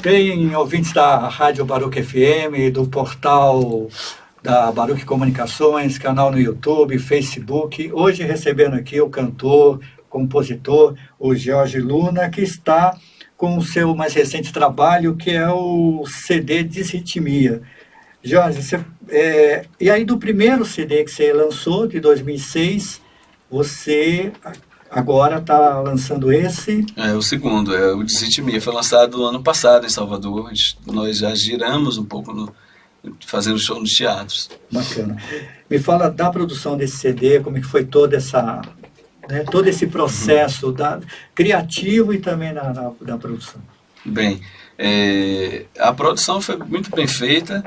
Bem, ouvintes da Rádio Baruch FM, do portal da Baruch Comunicações, canal no YouTube, Facebook. Hoje recebendo aqui o cantor, compositor, o Jorge Luna, que está com o seu mais recente trabalho, que é o CD Desritmia. Jorge, e aí do primeiro CD que você lançou, de 2006, você agora está lançando esse? O segundo, o Desritmia, foi lançado ano passado em Salvador. Nós já giramos um pouco fazendo show nos teatros. Bacana. Me fala da produção desse CD, como é que foi toda todo esse processo criativo e também da produção. Bem, a produção foi muito bem feita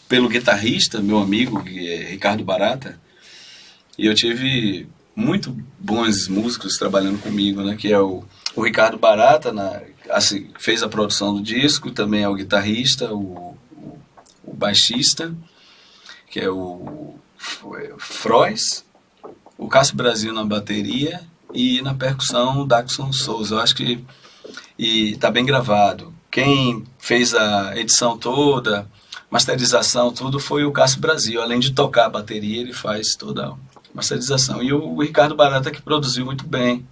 pelo guitarrista, meu amigo, Ricardo Barata, e eu tive muito bons músicos trabalhando comigo, né, que é o Ricardo Barata, fez a produção do disco, também é o guitarrista, o baixista, que é o Frois, o Cássio Brasil na bateria e na percussão o Daxon Souza. Eu acho que está bem gravado. Quem fez a edição toda, masterização, tudo foi o Cássio Brasil. Além de tocar a bateria, ele faz toda a masterização. E o Ricardo Barata, que produziu muito bem.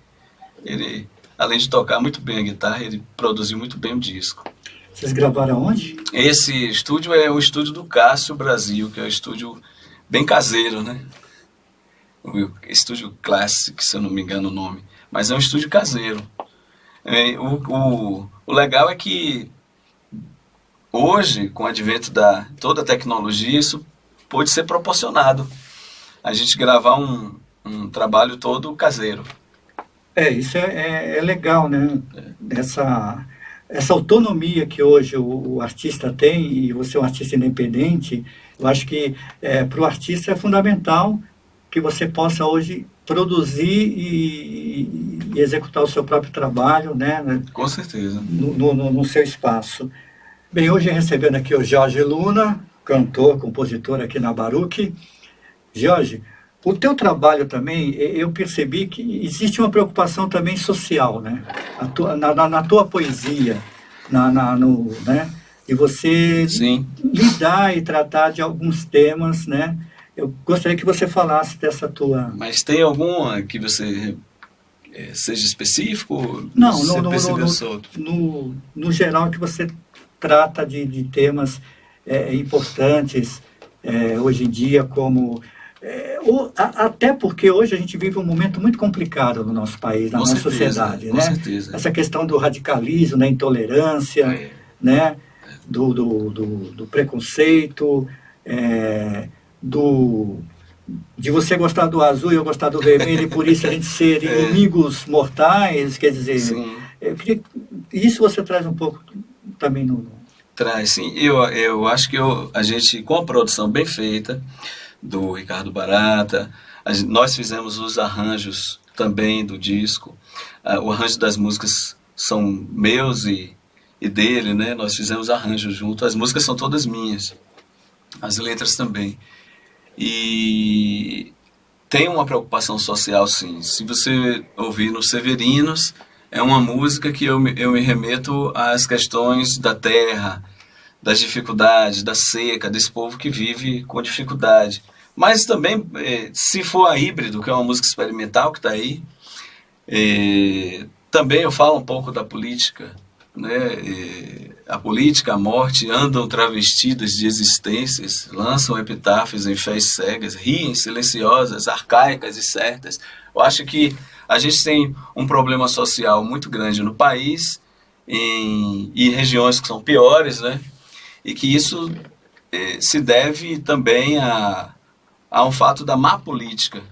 Ele, além de tocar muito bem a guitarra, ele produziu muito bem o disco. Vocês gravaram onde? Esse estúdio é o estúdio do Cássio Brasil, que é um estúdio bem caseiro, né? O Estúdio Classic, se eu não me engano o nome. Mas é um estúdio caseiro. O legal é que hoje, com o advento da toda a tecnologia, isso pode ser proporcionado. A gente gravar um trabalho todo caseiro. Isso é legal, né? Essa autonomia que hoje o artista tem, e você é um artista independente, eu acho que para o artista é fundamental que você possa hoje produzir e executar o seu próprio trabalho, né? Com certeza. No seu espaço. Bem, hoje recebendo aqui o Jorge Luna, cantor, compositor aqui na Baruch. Jorge, o teu trabalho também, eu percebi que existe uma preocupação também social, né? Na tua poesia, né? E você Sim. lidar e tratar de alguns temas, né? Eu gostaria que você falasse dessa tua... Mas tem alguma que você seja específico? Não, no geral, que você trata de temas importantes hoje em dia, como... até porque hoje a gente vive um momento muito complicado no nosso país, na nossa sociedade, com né? certeza. Essa questão do radicalismo, da intolerância, né? Do preconceito, de você gostar do azul e eu gostar do vermelho, e por isso a gente ser inimigos mortais, quer dizer... Sim. Isso você traz um pouco também no... Traz, sim. Eu acho que a gente, com a produção bem feita, do Ricardo Barata, nós fizemos os arranjos também do disco. O arranjo das músicas são meus e dele, né? Nós fizemos arranjos junto. As músicas são todas minhas, as letras também. E tem uma preocupação social, sim. Se você ouvir nos Severinos, é uma música que eu me remeto às questões da terra, das dificuldades, da seca, desse povo que vive com dificuldade. Mas também, se for a Híbrido, que é uma música experimental que está aí, também eu falo um pouco da política, né? A política, a morte, andam travestidas de existências, lançam epitáfios em fés cegas, riem silenciosas, arcaicas e certas. Eu acho que a gente tem um problema social muito grande no país, e regiões que são piores, né? E que isso se deve também a um fato da má política.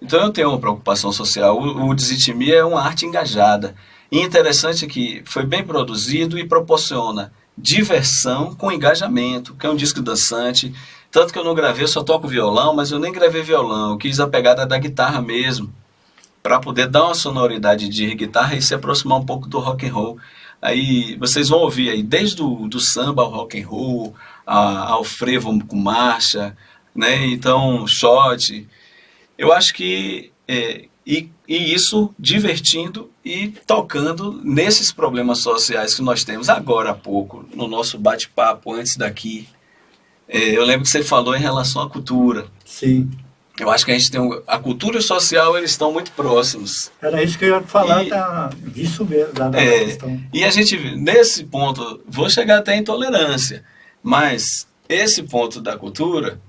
Então eu tenho uma preocupação social. O Desritmia é uma arte engajada. E interessante que foi bem produzido e proporciona diversão com engajamento, que é um disco dançante. Tanto que eu não gravei, eu só toco violão, mas eu nem gravei violão. Eu quis a pegada da guitarra mesmo, para poder dar uma sonoridade de guitarra e se aproximar um pouco do rock and roll. Aí vocês vão ouvir aí, desde do samba ao rock and roll, ao frevo com marcha, né? Então, shot. Eu acho que e isso divertindo e tocando nesses problemas sociais que nós temos. Agora há pouco, no nosso bate-papo antes daqui, eu lembro que você falou em relação à cultura. Sim. Eu acho que a gente tem a cultura e o social, eles estão muito próximos. Era isso que eu ia falar disso mesmo, da questão. E a gente, nesse ponto, vou chegar até a intolerância, mas esse ponto da cultura,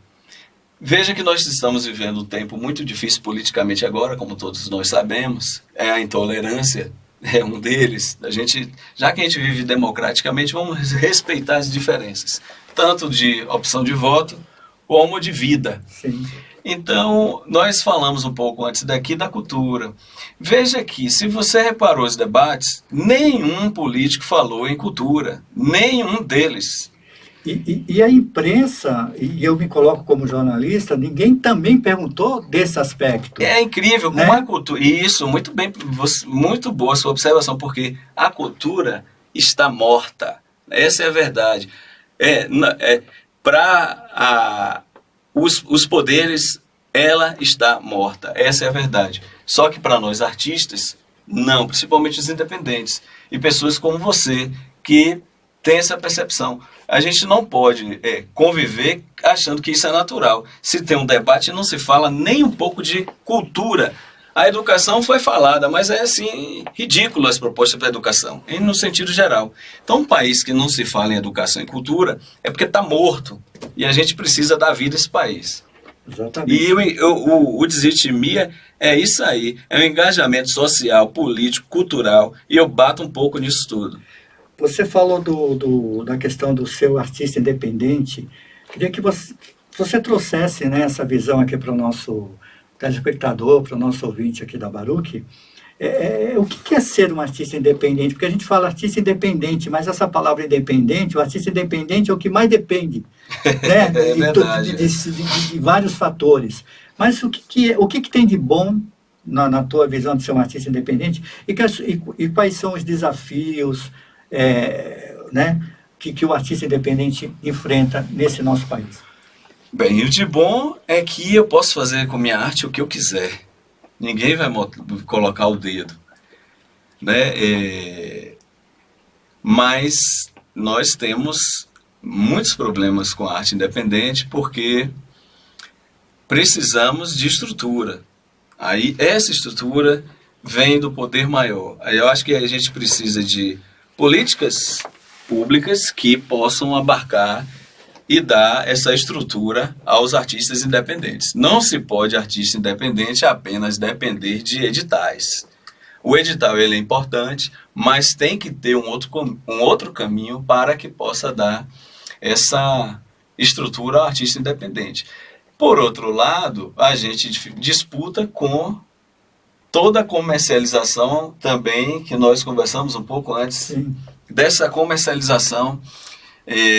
veja que nós estamos vivendo um tempo muito difícil politicamente agora, como todos nós sabemos, a intolerância é um deles. Já que a gente vive democraticamente, vamos respeitar as diferenças, tanto de opção de voto como de vida. Sim. Então, nós falamos um pouco antes daqui da cultura. Veja que, se você reparou os debates, nenhum político falou em cultura, nenhum deles. E a imprensa, e eu me coloco como jornalista, ninguém também perguntou desse aspecto. É incrível como a cultura... E isso, muito bem, muito boa a sua observação, porque a cultura está morta. Essa é a verdade. Para os poderes, ela está morta. Essa é a verdade. Só que para nós artistas, não, principalmente os independentes. E pessoas como você, que tem essa percepção. A gente não pode conviver achando que isso é natural. Se tem um debate, não se fala nem um pouco de cultura. A educação foi falada, mas é assim, ridículo as propostas para a educação, no sentido geral. Então, um país que não se fala em educação e cultura é porque está morto. E a gente precisa dar vida a esse país. Exatamente. E o Desitimia é isso aí. É um engajamento social, político, cultural. E eu bato um pouco nisso tudo. Você falou da questão do seu artista independente. Queria que você trouxesse, né, essa visão aqui para o nosso telespectador, para o nosso ouvinte aqui da Baruch. O que é ser um artista independente? Porque a gente fala artista independente, mas essa palavra independente, o artista independente é o que mais depende, né? De vários fatores. Mas o que tem de bom na tua visão de ser um artista independente e quais são os desafios né, que o artista independente enfrenta nesse nosso país? Bem, o de bom é que eu posso fazer com minha arte o que eu quiser. Ninguém vai colocar o dedo, né? Mas nós temos muitos problemas com a arte independente porque precisamos de estrutura. Aí essa estrutura vem do poder maior. Aí eu acho que a gente precisa de políticas públicas que possam abarcar e dar essa estrutura aos artistas independentes. Não se pode artista independente apenas depender de editais. O edital ele é importante, mas tem que ter um outro caminho para que possa dar essa estrutura ao artista independente. Por outro lado, a gente disputa com toda a comercialização também, que nós conversamos um pouco antes. Sim. Dessa comercialização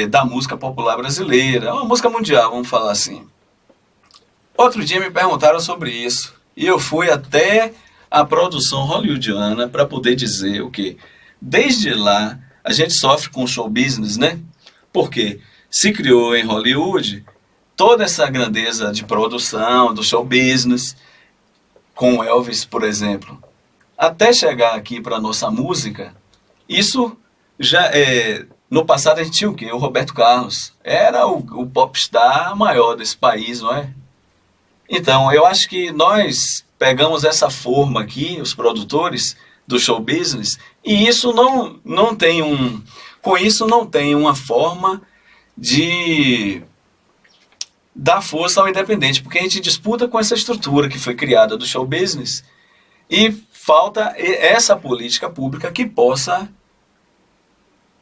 da música popular brasileira, uma música mundial, vamos falar assim. Outro dia me perguntaram sobre isso, e eu fui até a produção hollywoodiana para poder dizer o que desde lá a gente sofre com o show business, né? Porque se criou em Hollywood toda essa grandeza de produção do show business, com Elvis, por exemplo. Até chegar aqui para a nossa música, isso já no passado a gente tinha o quê? O Roberto Carlos. Era o popstar maior desse país, não é? Então, eu acho que nós pegamos essa forma aqui, os produtores do show business, e isso não tem com isso não tem uma forma de dar força ao independente, porque a gente disputa com essa estrutura que foi criada do show business e falta essa política pública que possa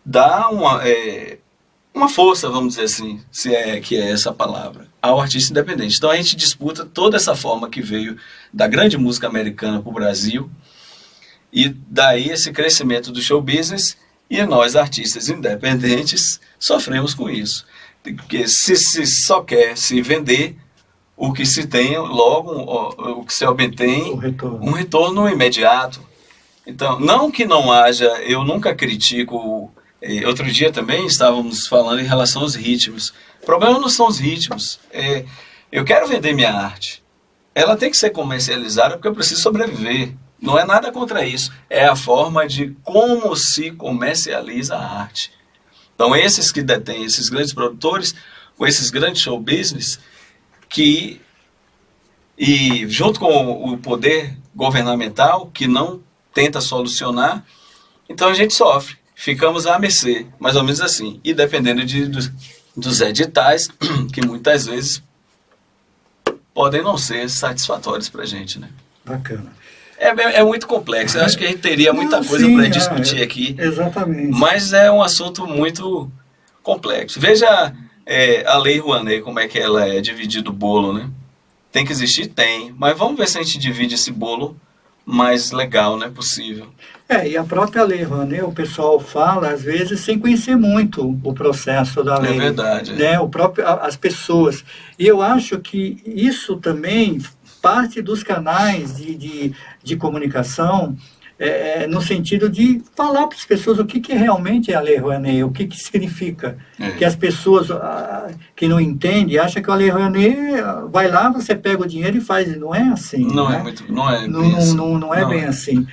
dar uma força, vamos dizer assim, se é que é essa palavra, ao artista independente. Então a gente disputa toda essa forma que veio da grande música americana para o Brasil e daí esse crescimento do show business e nós, artistas independentes, sofremos com isso. Porque se só quer se vender, o que se tem, logo o que se obtém, um retorno imediato. Então, não que não haja, eu nunca critico. Outro dia também estávamos falando em relação aos ritmos. O problema não são os ritmos. Eu quero vender minha arte. ela tem que ser comercializada porque eu preciso sobreviver. Não é nada contra isso. É a forma de como se comercializa a arte. Então, esses que detêm, esses grandes produtores, com esses grandes show business, e junto com o poder governamental, que não tenta solucionar, então a gente sofre. Ficamos à mercê, mais ou menos assim. E dependendo dos editais, que muitas vezes podem não ser satisfatórios para a gente, né? Bacana. É muito complexo. Eu acho que a gente teria muita coisa para discutir aqui. Exatamente. Mas é um assunto muito complexo. Veja a Lei Rouanet, como é que ela é dividida o bolo, né? Tem que existir? Tem. Mas vamos ver se a gente divide esse bolo mais legal, né? Possível. E a própria Lei Rouanet, o pessoal fala, às vezes, sem conhecer muito o processo da lei. É verdade. Né? As pessoas. E eu acho que isso também parte dos canais de comunicação, no sentido de falar para as pessoas o que realmente é a Lei Rouanet, o que significa. Que as pessoas que não entendem acham que a Lei Rouanet vai lá, você pega o dinheiro e faz. Não é assim. Não né? é muito, não é bem assim. Não é bem assim.